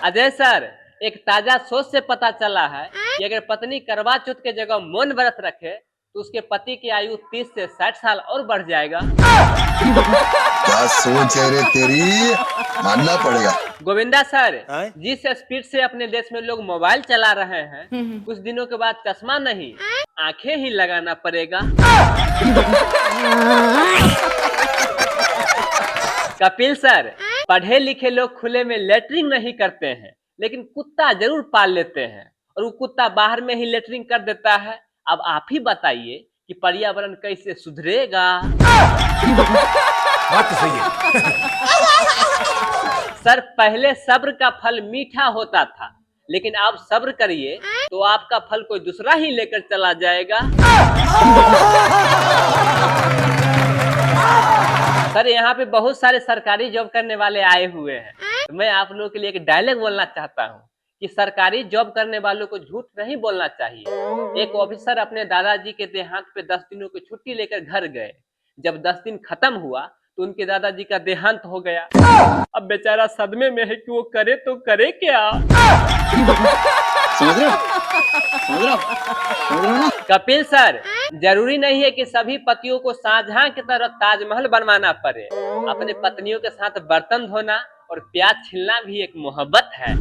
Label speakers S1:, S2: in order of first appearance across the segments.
S1: Ajay sir, एक ताजा शोध से पता चला है कि अगर पत्नी करवा चौथ के जगह मौन व्रत रखे तो उसके पति की आयु 30 से 60 साल और बढ़ जाएगा।
S2: क्या सोच है रे तेरी, मानना पड़ेगा।
S1: गोविंदा सर, जिस स्पीड से अपने देश में लोग मोबाइल चला रहे हैं, कुछ दिनों के बाद चश्मा नहीं आंखें ही लगाना पड़ेगा। कपिल सर, पढ़े लिखे लोग खुले में लेटरिंग नहीं करते हैं, लेकिन कुत्ता जरूर पाल लेते हैं और वो कुत्ता बाहर में ही लेटरिंग कर देता है। अब आप ही बताइए कि पर्यावरण कैसे सुधरेगा।
S3: बात तो सही है।
S1: सर, पहले सब्र का फल मीठा होता था, लेकिन आप सब्र करिए तो आपका फल कोई दूसरा ही लेकर चला जाएगा। सर, यहाँ पे बहुत सारे सरकारी जॉब करने वाले आए हुए हैं, तो मैं आप लोगों के लिए एक डायलॉग बोलना चाहता हूँ कि सरकारी जॉब करने वालों को झूठ नहीं बोलना चाहिए। एक ऑफिसर अपने दादाजी के देहांत पे 10 दिनों की छुट्टी लेकर घर गए। जब 10 दिन खत्म हुआ तो उनके दादाजी का देहांत हो गया। अब बेचारा सदमे में है कि वो करे तो करे क्या।
S2: समझ रहे हो?
S1: कपिल सर, जरूरी नहीं है कि सभी पतियों को शाहजहां की तरह ताजमहल बनवाना पड़े। अपने पत्नियों के साथ बर्तन धोना और प्याज छीलना भी एक मोहब्बत है।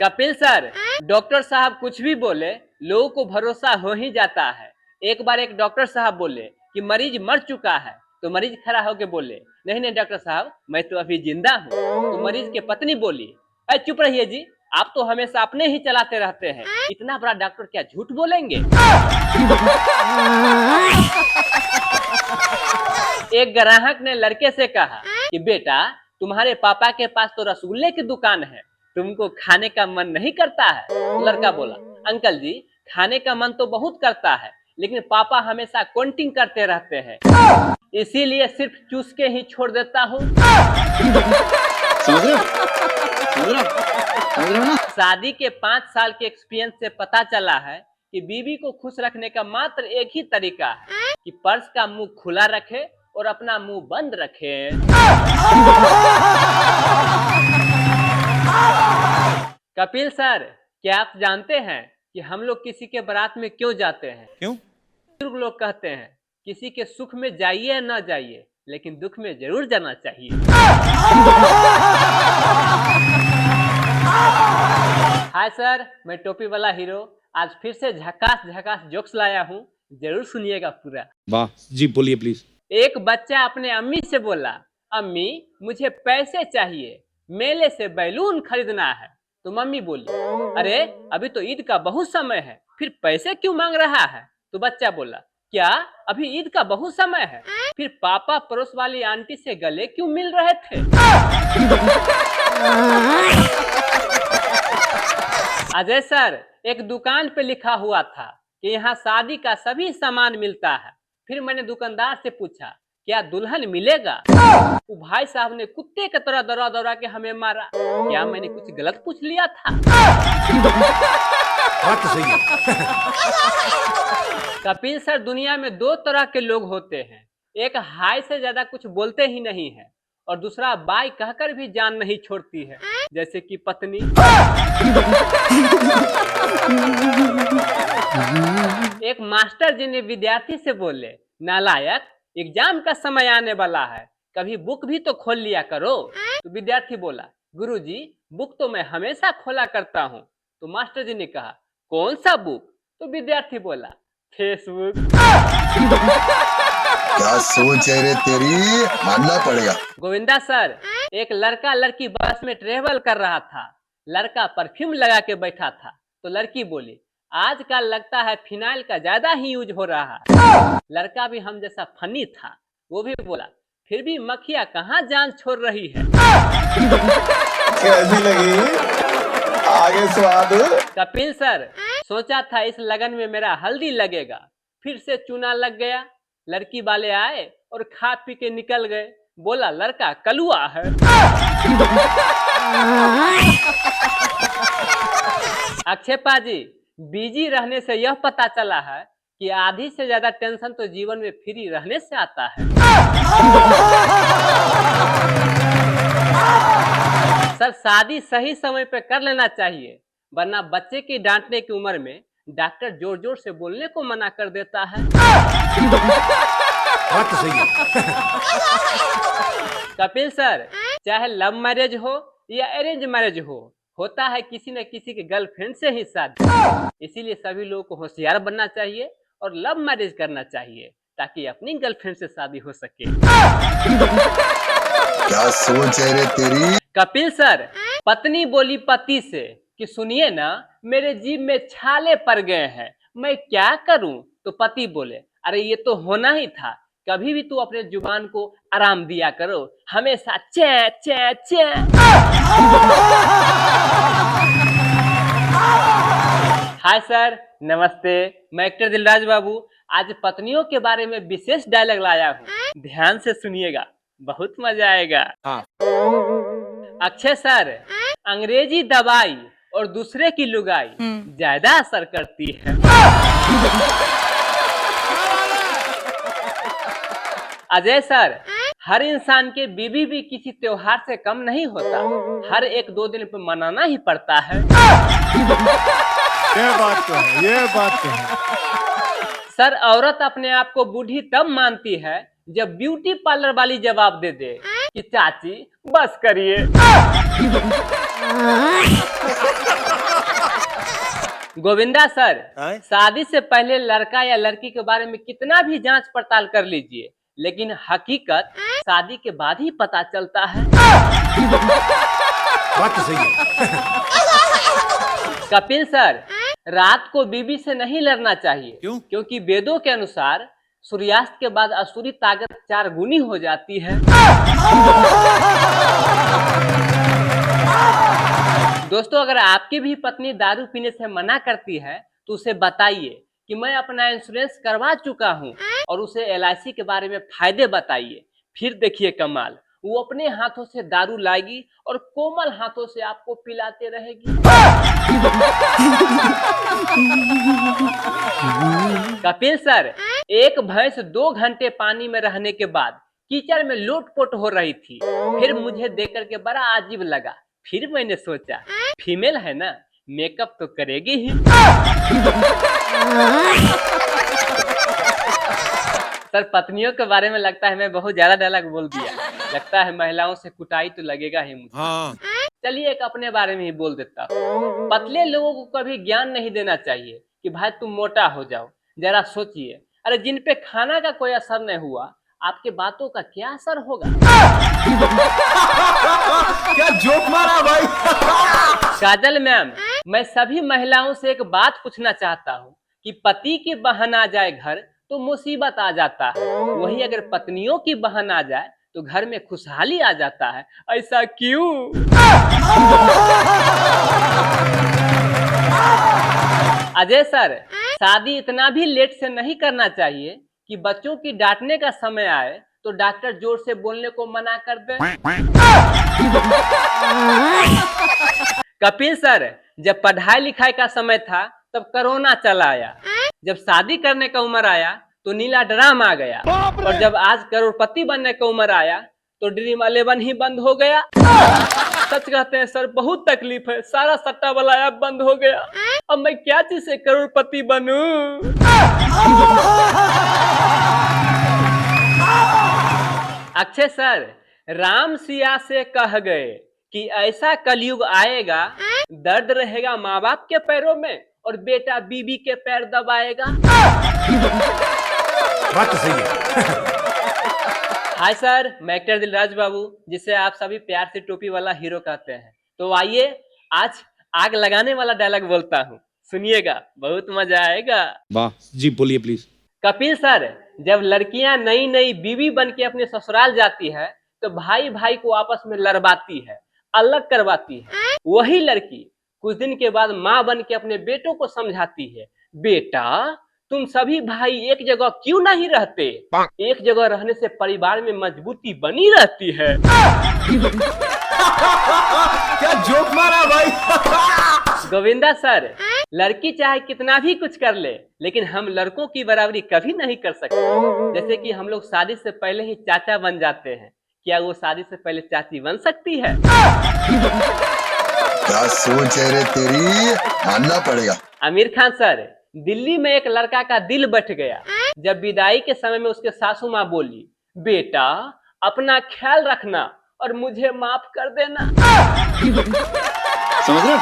S1: कपिल सर, डॉक्टर साहब कुछ भी बोले लोगों को भरोसा हो ही जाता है। एक बार एक डॉक्टर साहब बोले कि मरीज मर चुका है, तो मरीज खड़ा होकर बोले, नहीं नहीं डॉक्टर साहब, मैं तो अभी जिंदा हूँ। तो मरीज की पत्नी बोली, अरे चुप रहिए जी, आप तो हमेशा अपने ही चलाते रहते हैं, इतना बड़ा डॉक्टर क्या झूठ बोलेंगे। एक ग्राहक ने लड़के से कहा कि बेटा, तुम्हारे पापा के पास तो रसगुल्ले की दुकान है, तुमको खाने का मन नहीं करता है? तो लड़का बोला, अंकल जी, खाने का मन तो बहुत करता है, लेकिन पापा हमेशा काउंटिंग करते रहते हैं, इसीलिए सिर्फ चूस के ही छोड़ देता हूँ। शादी के 5 साल के एक्सपीरियंस से पता चला है कि बीवी को खुश रखने का मात्र एक ही तरीका है कि पर्स का मुंह खुला रखे और अपना मुंह बंद रखे। कपिल सर, क्या आप जानते हैं कि हम लोग किसी के बारात में क्यों जाते हैं?
S3: क्यों?
S1: बुजुर्ग लोग कहते हैं किसी के सुख में जाइए या ना जाइए, लेकिन दुख में जरूर जाना चाहिए। हाय सर, मैं टोपी वाला हीरो आज फिर से झकास झकास जोक्स लाया हूँ, जरूर सुनिएगा पूरा।
S3: वाह जी, बोलिए प्लीज।
S1: एक बच्चा अपने अम्मी से बोला, अम्मी मुझे पैसे चाहिए, मेले से बैलून खरीदना है। तो मम्मी बोली, अरे अभी तो ईद का बहुत समय है, फिर पैसे क्यों मांग रहा है? तो बच्चा बोला, क्या अभी ईद का बहुत समय है? फिर पापा पड़ोस वाली आंटी से गले क्यों मिल रहे थे? अजय सर, एक दुकान पे लिखा हुआ था कि यहाँ शादी का सभी सामान मिलता है। फिर मैंने दुकानदार से पूछा, क्या दुल्हन मिलेगा? वो भाई साहब ने कुत्ते की तरह दौड़ा दौड़ा के हमें मारा। क्या मैंने कुछ गलत पूछ लिया था?
S3: बात तो सही है।
S1: कपिल सर, दुनिया में 2 तरह के लोग होते हैं, एक हाय से ज्यादा कुछ बोलते ही नहीं है और दूसरा बाय कहकर भी जान नहीं छोड़ती है, जैसे कि पत्नी। एक मास्टर जी ने विद्यार्थी से बोले, नालायक, एग्जाम का समय आने वाला है, कभी बुक भी तो खोल लिया करो। तो विद्यार्थी बोला, गुरुजी बुक तो मैं हमेशा खोला करता हूँ। तो मास्टर जी ने कहा, कौन सा बुक? तो विद्यार्थी बोला, फेसबुक।
S2: क्या सोच है रे तेरी, मानना पड़ेगा।
S1: गोविंदा सर, एक लड़का लड़की बस में ट्रेवल कर रहा था, लड़का परफ्यूम लगा के बैठा था, तो लड़की बोली, आजकल लगता है फिनाइल का ज्यादा ही यूज हो रहा है। लड़का भी हम जैसा फनी था, वो भी बोला, फिर भी मक्खियाँ कहाँ जान छोड़ रही है।
S2: कैसी लगी आगे स्वाद?
S1: कपिल सर, सोचा था इस लगन में मेरा हल्दी लगेगा, फिर से चूना लग गया। लड़की वाले आए और खा पी के निकल गए, बोला लड़का कलुआ है। अक्षय पाजी, बिजी रहने से यह पता चला है कि आधी से ज्यादा टेंशन तो जीवन में फ्री रहने से आता है। शादी सही समय पे कर लेना चाहिए, वरना बच्चे की डांटने की उम्र में डॉक्टर जोर जोर से बोलने को मना कर देता है।
S3: बात तो सही है।
S1: कपिल सर, चाहे लव मैरिज हो या अरेंज मैरिज हो, होता है किसी न किसी के गर्लफ्रेंड से ही शादी। इसीलिए सभी लोगों को होशियार बनना चाहिए और लव मैरिज करना चाहिए, ताकि अपनी गर्लफ्रेंड से शादी हो सके।
S2: क्या सोच है रे तेरी?
S1: कपिल सर, पत्नी बोली पति से कि सुनिए ना, मेरे जीभ में छाले पड़ गए हैं, मैं क्या करूं? तो पति बोले, अरे ये तो होना ही था, कभी भी तू अपने जुबान को आराम दिया करो, हमेशा चे चे चे। हाय सर, नमस्ते, मैं एक्टर दिलराज बाबू आज पत्नियों के बारे में विशेष डायलॉग लाया हूँ, ध्यान से सुनिएगा, बहुत मजा आएगा।
S3: हाँ।
S1: अक्षय सर, अंग्रेजी दवाई और दूसरे की लुगाई ज्यादा असर करती है। अजय सर, हर इंसान के बीवी भी किसी त्योहार से कम नहीं होता, हर एक दो दिन पे मनाना ही पड़ता है।
S4: ये बात तो है, ये बात तो है।
S1: सर, औरत अपने आप को बूढ़ी तब मानती है जब ब्यूटी पार्लर वाली जवाब दे दे कि चाची बस करिए। गोविंदा सर, शादी से पहले लड़का या लड़की के बारे में कितना भी जांच पड़ताल कर लीजिए, लेकिन हकीकत शादी के बाद ही पता चलता है।
S3: बात तो सही है।
S1: कपिल सर, रात को बीवी से नहीं लड़ना चाहिए।
S3: क्यों?
S1: क्योंकि वेदों के अनुसार सूर्यास्त के बाद असुरी ताकत 4 गुनी हो जाती है। दोस्तों, अगर आपकी भी पत्नी दारू पीने से मना करती है तो उसे बताइए कि मैं अपना इंश्योरेंस करवा चुका हूं, और उसे LIC के बारे में फायदे बताइए, फिर देखिए कमाल, वो अपने हाथों से दारू लाएगी और कोमल हाथों से आपको पिलाते रहेगी। कपिल सर, एक भैंस 2 घंटे पानी में रहने के बाद कीचड़ में लोटपोट हो रही थी, फिर मुझे देखकर के बड़ा अजीब लगा, फिर मैंने सोचा फीमेल है ना, मेकअप तो करेगी ही। सर, पत्नियों के बारे में लगता है मैं बहुत ज्यादा डायलॉग बोल दिया, लगता है महिलाओं से कुटाई तो लगेगा ही मुझे।
S3: हाँ।
S1: चलिए एक अपने बारे में ही बोल देता हूँ। पतले लोगों को कभी ज्ञान नहीं देना चाहिए कि भाई तुम मोटा हो जाओ, जरा सोचिए, अरे जिन पे खाना का कोई असर नहीं हुआ, आपके बातों का क्या असर होगा?
S4: क्या जोक मारा भाई।
S1: काजल मैम, मैं सभी महिलाओं से एक बात पूछना चाहता हूँ कि पति की बहन आ जाए घर तो मुसीबत आ जाता है, वहीं अगर पत्नियों की बहन आ जाए तो घर में खुशहाली आ जाता है, ऐसा क्यों? अजय सर, शादी इतना भी लेट से नहीं करना चाहिए कि बच्चों की डांटने का समय आए तो डॉक्टर जोर से बोलने को मना कर दे। कपिल सर, जब पढ़ाई लिखाई का समय था तब कोरोना चला आया, जब शादी करने का उम्र आया तो नीला ड्राम आ गया, और जब आज करोड़पति बनने का उम्र आया तो ड्रीम 11 ही बंद हो गया। सच कहते हैं सर, बहुत तकलीफ है, सारा सट्टा वाला ऐप बंद हो गया, अब मैं क्या चीज से करोड़पति बनूं? अक्षय सर, राम सिया से कह गए कि ऐसा कलयुग आएगा, दर्द रहेगा माँ बाप के पैरों में और बेटा बीबी के पैर दबाएगा।
S3: बात तो सही है।
S1: हाय सर, मैं एक्टर दिलराज बाबू, जिसे आप सभी प्यार से टोपी वाला हीरो कहते हैं। तो आइए आज आग लगाने वाला डायलॉग बोलता हूँ, सुनिएगा, बहुत मजा आएगा।
S3: वाह जी, बोलिए प्लीज।
S1: कपिल सर, जब लड़कियां नई नई बीवी बन के अपने ससुराल जाती है तो भाई भाई को आपस में लड़वाती है, अलग करवाती है। वही लड़की कुछ दिन के बाद माँ बन के अपने बेटों को समझाती है, बेटा तुम सभी भाई एक जगह क्यों नहीं रहते, एक जगह रहने से परिवार में मजबूती बनी रहती है।
S4: क्या जोक मारा भाई।
S1: गोविंदा सर, लड़की चाहे कितना भी कुछ कर ले, लेकिन हम लड़कों की बराबरी कभी नहीं कर सकते। जैसे कि हम लोग शादी से पहले ही चाचा बन जाते हैं, क्या वो शादी से पहले चाची बन सकती है?
S2: क्या सोच है रे तेरी, मानना पड़ेगा।
S1: आमिर खान सर, दिल्ली में एक लड़का का दिल बैठ गया जब विदाई के समय में उसके सासू माँ बोली, बेटा अपना ख्याल रखना और मुझे माफ कर देना।
S2: समझ रहे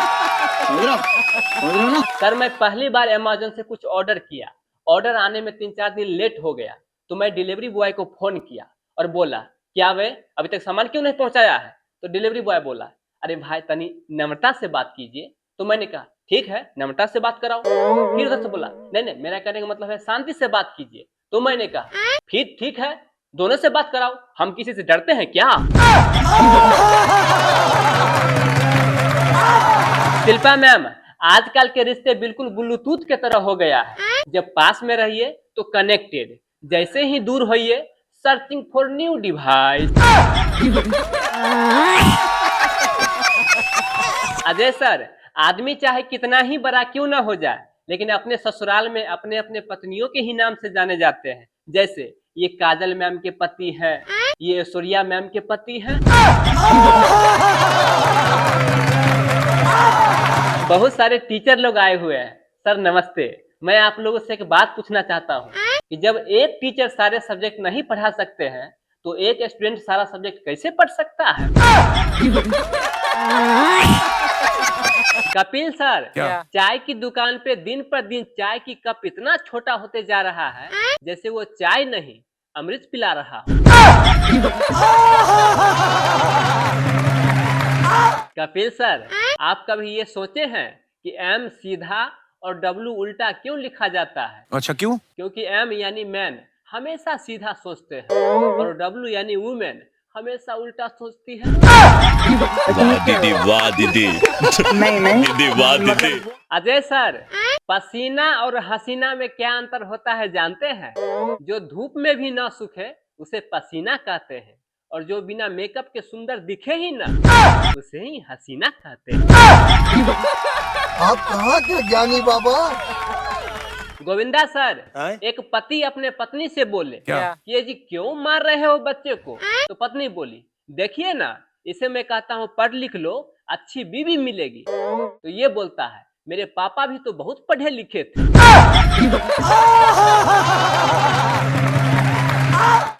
S2: हो ना?
S1: सर मैं पहली बार अमेज़न से कुछ ऑर्डर किया, ऑर्डर आने में 3-4 दिन लेट हो गया तो मैं डिलीवरी बॉय को फोन किया और बोला, क्या वे अभी तक सामान क्यों नहीं पहुंचाया है? तो डिलीवरी बॉय बोला, अरे भाई तनी नम्रता से बात कीजिए। तो मैंने कहा ठीक है नम्रता से बात कराओ। फिर उधर से बोला, नहीं नहीं मेरा कहने का मतलब है शांति से बात कीजिए। तो मैंने कहा फिर ठीक है दोनों से बात कराओ, हम किसी से डरते हैं क्या? शिल्पा मैम, आजकल के रिश्ते बिल्कुल ब्लूटूथ के तरह हो गया है, जब पास में रहिए तो कनेक्टेड, जैसे ही दूर होइए searching for new device. Ajay sir, आदमी चाहे कितना ही बड़ा क्यों ना हो जाए लेकिन अपने ससुराल में अपने अपने पत्नियों के ही नाम से जाने जाते हैं। जैसे ये काजल मैम के पति हैं, ये ऐश्वर्या मैम के पति हैं। बहुत सारे टीचर लोग आए हुए हैं। सर नमस्ते, मैं आप लोगों से एक बात पूछना चाहता हूँ कि जब एक टीचर सारे सब्जेक्ट नहीं पढ़ा सकते हैं तो एक स्टूडेंट सारा सब्जेक्ट कैसे पढ़ सकता है? कपिल सर, चाय की दुकान पे दिन पर दिन चाय की कप इतना छोटा होते जा रहा है जैसे वो चाय नहीं अमृत पिला रहा हो। कपिल सर, आप कभी ये सोचे हैं कि एम सीधा और डब्लू उल्टा क्यों लिखा जाता है?
S3: अच्छा क्यों?
S1: क्योंकि एम यानी मैन हमेशा सीधा सोचते हैं और डब्लू यानी वुमेन हमेशा उल्टा सोचती है।
S5: वाह दीदी दीदी वाह दीदी।
S1: अजय सर, पसीना और हसीना में क्या अंतर होता है जानते हैं? जो धूप में भी ना सूखे उसे पसीना कहते हैं और जो बिना मेकअप के सुंदर दिखे ही ना उसे ही हसीना कहते हैं।
S2: आप कहाँ के ज्ञानी बाबा?
S1: गोविंदा सर, एक पति अपने पत्नी से बोले कि ये जी क्यों मार रहे हो बच्चे को? तो पत्नी बोली, देखिए ना इसे मैं कहता हूँ पढ़ लिख लो अच्छी बीवी मिलेगी। तो ये बोलता है, मेरे पापा भी तो बहुत पढ़े लिखे थे।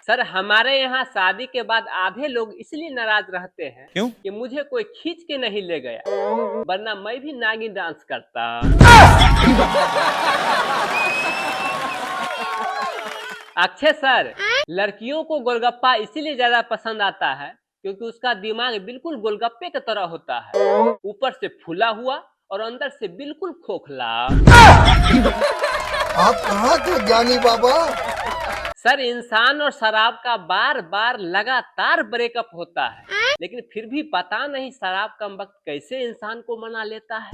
S1: सर हमारे यहाँ शादी के बाद आधे लोग इसलिए नाराज रहते हैं
S3: क्यों?
S1: कि मुझे कोई खींच के नहीं ले गया, वरना मैं भी नागिन डांस करता। अक्षय सर, लड़कियों को गोलगप्पा इसीलिए ज्यादा पसंद आता है क्योंकि उसका दिमाग बिल्कुल गोलगप्पे की तरह होता है, ऊपर से फूला हुआ और अंदर से बिल्कुल खोखला।
S2: आप कहाँ के ज्ञानी बाबा?
S1: सर इंसान और शराब का बार बार लगातार ब्रेकअप होता है लेकिन फिर भी पता नहीं शराब का वक्त कैसे इंसान को मना लेता है।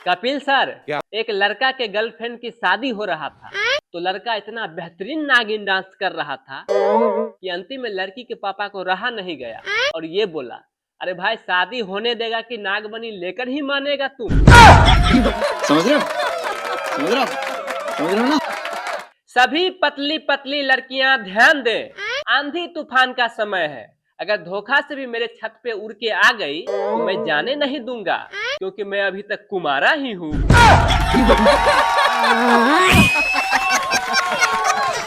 S1: कपिल सर, एक लड़का के गर्लफ्रेंड की शादी हो रहा था तो लड़का इतना बेहतरीन नागिन डांस कर रहा था कि अंतिम में लड़की के पापा को रहा नहीं गया और ये बोला, अरे भाई शादी होने देगा कि नागमणि लेकर ही मानेगा तुम?
S2: समझ रहे हो ना?
S1: सभी पतली पतली लड़कियां ध्यान दें, आंधी तूफान का समय है। अगर धोखा से भी मेरे छत पे उड़ के आ गई तो मैं जाने नहीं दूंगा क्योंकि मैं अभी तक कुमारा ही हूँ।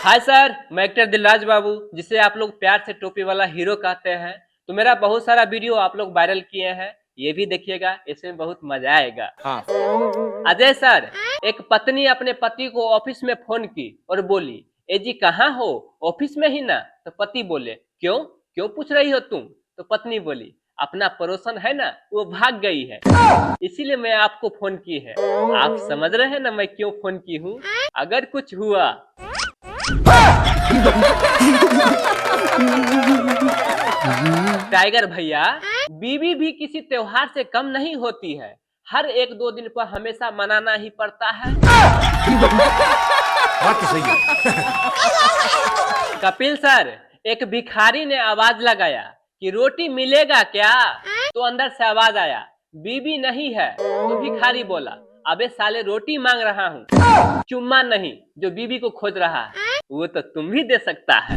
S1: हाय सर, मैं एक्टर दिलराज बाबू, जिसे आप लोग प्यार से टोपी वाला हीरो कहते हैं। तो मेरा बहुत सारा वीडियो आप लोग वायरल किए हैं, ये भी देखिएगा, इसमें बहुत मजा आएगा।
S3: हाँ।
S1: अजय सर, एक पत्नी अपने पति को ऑफिस में फोन की और बोली, ए जी कहाँ हो? ऑफिस में ही ना। तो पति बोले, क्यों क्यों पूछ रही हो तुम? तो पत्नी बोली, अपना पड़ोसन है ना वो भाग गई है इसीलिए मैं आपको फोन की है। आप समझ रहे हैं ना मैं क्यों फोन की हूँ? अगर कुछ हुआ टाइगर भैया, बीवी भी किसी त्योहार से कम नहीं होती है, हर 1-2 दिन पर हमेशा मनाना ही पड़ता है।
S3: बात तो सही है।
S1: कपिल सर, एक भिखारी ने आवाज लगाया कि रोटी मिलेगा क्या? तो अंदर से आवाज आया, बीवी नहीं है। तो भिखारी बोला, अबे साले रोटी मांग रहा हूँ, चुम्मा नहीं जो बीवी को खोज रहा है। वो तो तुम भी दे सकता है।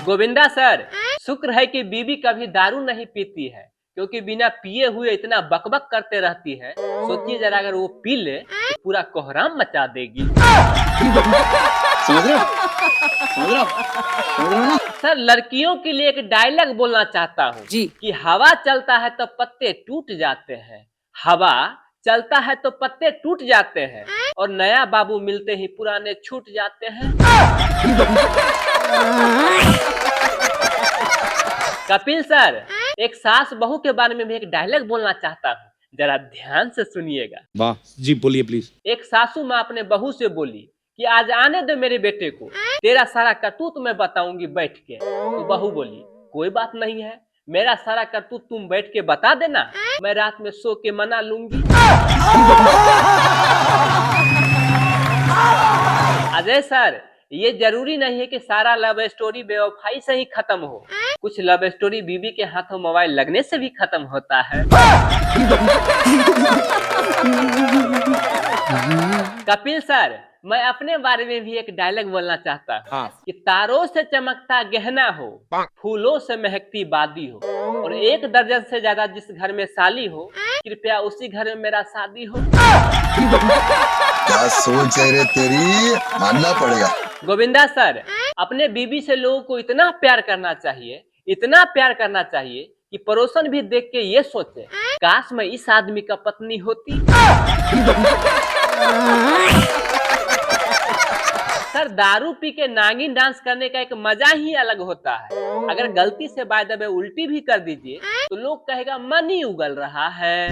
S1: गोविंदा सर, शुक्र है कि बीबी कभी दारू नहीं पीती है, क्योंकि बिना पिए हुए इतना बकबक करते रहती है। सोचिए जरा, अगर वो पी ले तो पूरा कोहराम मचा देगी।
S2: समझ रहे हो? समझ रहे हो? समझ रहे हो ना?
S1: सर, लड़कियों के लिए एक डायलॉग बोलना चाहता हूँ
S6: जी।
S1: कि हवा चलता है तो पत्ते टूट जाते हैं, हवा चलता है तो पत्ते टूट जाते हैं, और नया बाबू मिलते ही पुराने छूट जाते हैं। कपिल सर, एक सास बहू के बारे में भी एक डायलॉग बोलना चाहता हूँ, जरा ध्यान से सुनिएगा।
S3: वाह जी, बोलिए प्लीज।
S1: एक सासू माँ अपने बहू से बोली कि आज आने दो मेरे बेटे को, तेरा सारा करतूत मैं बताऊंगी बैठ के। तो बहू बोली, कोई बात नहीं है, मेरा सारा करतूत तुम बैठ के बता देना, मैं रात में सो के मना लूंगी। अजय सर, ये जरूरी नहीं है कि सारा लव स्टोरी बेवफाई से ही खत्म हो, कुछ लव स्टोरी बीबी के हाथों मोबाइल लगने से भी खत्म होता है। कपिल सर, मैं अपने बारे में भी एक डायलॉग बोलना चाहता हूँ
S3: हाँ।
S1: कि तारों से चमकता गहना हो, फूलों से महकती बादी हो, और 1 दर्जन से ज्यादा जिस घर में साली हो, कृपया उसी घर में मेरा शादी हो।
S2: क्या सोच है रे तेरी, मानना पड़ेगा।
S1: गोविंदा सर, अपने बीबी से लोगों को इतना प्यार करना चाहिए, इतना प्यार करना चाहिए कि पड़ोसन भी देख के ये सोचे, काश मैं इस आदमी का पत्नी होती। सर, दारू पी के नागिन डांस करने का एक मजा ही अलग होता है। अगर गलती से बाय द वे उल्टी भी कर दीजिए तो लोग कहेगा मन ही उगल रहा है।